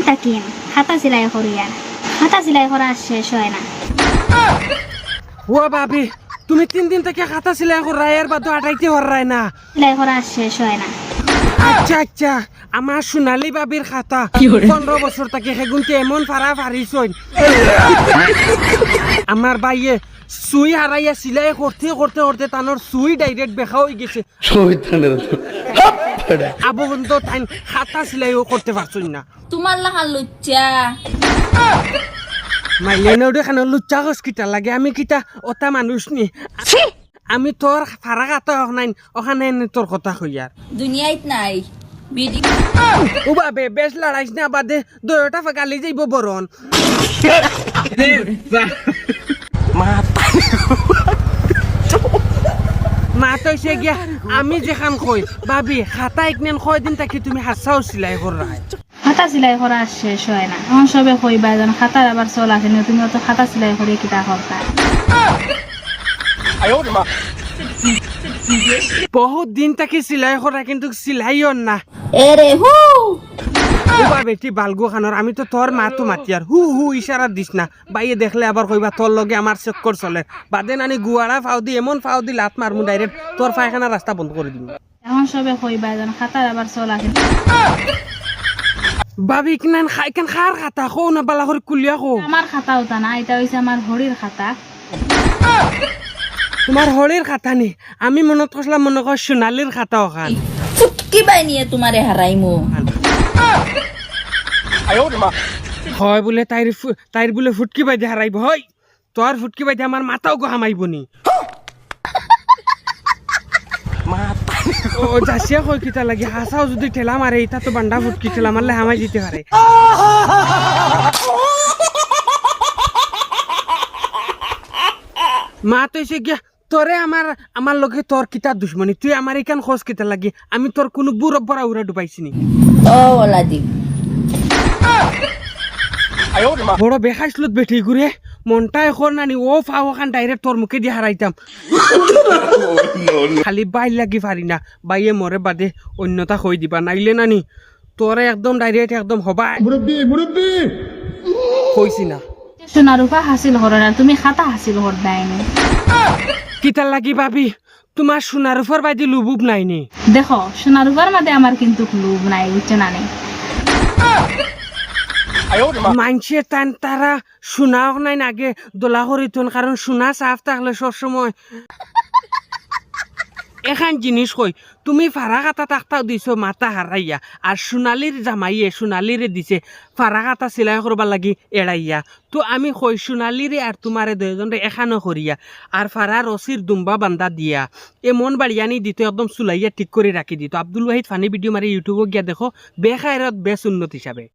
তাকিন খাতা সেলাই করি আর খাতা সেলাই করা শেষ হয় না। ও ভাবি তুমি 3 দিন থেকে খাতা সেলাই করাই আর বাদ আটাইতে পারাই না। সেলাই করা শেষ হয় না। আচ্ছা আচ্ছা আমার সোনালী বাবির খাতা 15 বছর থেকে সেগুনতে এমন ফারা ফারিছইন আমার বাইয়ে সুই হারাইয়া সিলাই করতে করতে করতে তানোর সুই ডাইরেক্ট বেখা হয়ে গেছে। আবু বন্ধু তাই খাতা সিলাইও করতে পারছই না। তোমার লাহা লুচ্চা মাইলে নৌডে খানো লুচ্চা গছ কিতা লাগে আমি কিতা ওটা মানুষ নি আমি তোর ফারা খাতা নাই ওখানে তোর কথা কইয়ার দুনিয়াত নাই বিডি ও বাবে বেশ লড়াইছ না বাদে দয়টা ফাগালি যাইব বরণ মা তো সে গিয়া আমি যেখান কই ভাবি খাতা একদিন কয় দিন থাকি তুমি হাসাও সিলাই করা খাতা সেলাই করা শেষ হয় না। এখন সবে কইবা যেন খাতার আবার চল আসে না, তুমি তো খাতা সেলাই করে কিতা করতা। বহুত দিন থাকি সিলাই করা কিন্তু সিলাইও না। এরে হু ওবা বেটি বালগু খানোর আমি তো তোর মা তো মাতি আর হু হু ইশারা দিস না বাইয়ে দেখলে আবার কইবা তোর লগে আমার চক্কর চলে বাদে নানি গুয়াড়া ফাও দি এমন ফাও দি লাত মারমু ডাইরেক্ট তোর পায়খানা রাস্তা বন্ধ করে দিমু। এখন সবে কইবা যেন খাতার আবার চল আসে। ভাবি কিনান খাই কেন খার খাতা খো না বালা করে কুলিয়া খো। আমার খাতা ওটা না, এটা হইছে আমার হরির খাতা। তোমার হরির খাতা নি আমি মনত করছিলাম মনে কর সোনালির খাতা ওখান ফুটকি বাই নিয়ে তোমারে হারাইমু। হয় বলে তাইর বলে ফুটকি বাইদে হারাইব হয় তোর ফুটকি বাইদে আমার মাথাও গো হামাইব নি। ও যাসিয়া কই কিতা লাগে হাসাও যদি ঠেলা মারে এটা তো বান্ডা ফুটকি ঠেলা মারলে হামাই দিতে পারে। মা তো এসে গিয়া তোরে আমার লগে তোর কিতা দুশ্মনী তুই আমার এখান খোঁজ কিতা লাগে আমি তোর কোনো বুড়ো বড়া উড়া ডুবাইছি নি। ও ওলাদি বড় বেখাইছিলত বেঠি ঘুরে মনটা এখন নানি ও ফাও খান ডাইরেক্ট তোর মুখে দিয়ে হারাইতাম খালি বাই লাগি পারি না বাইয়ে মরে বাদে অন্যতা কই দিবা নাইলে নানি তোরে একদম ডাইরেক্ট একদম হবা কইছি না। সোনা রূপা হাসিল করার আর তুমি খাতা হাসিল কর দেয়নি। কিতার লাগি ভাবি তোমার সোনার উপর বাইদি লুবুব নাইনি। দেখো সোনা রূপার মাঝে আমার কিন্তু লোভ নাই, বুঝছো না নে? মানছে তান তারা সোনাও নাই আগে দোলা করিতন কারণ সোনা সাফ থাকলে সবসময় এখান জিনিস কই তুমি ফারা কাটা তাকতাও দিছো মাথা হারাইয়া আর সোনালির জামাইয়ে সোনালিরে দিছে ফারা কাটা সিলাই করবার লাগি এড়াইয়া তো আমি কই সোনালিরে আর তোমারে দুজনরে এখানো করিয়া আর ফারা রসির দুম্বা বান্ধা দিয়া এমন বাড়িয়ানি দিত একদম চুলাইয়া ঠিক করে রাখি দিত। আব্দুল ওয়াহিদ ফানি ভিডিও মারি ইউটিউবে গিয়া দেখো বেখায়রত বেশ উন্নত হিসাবে।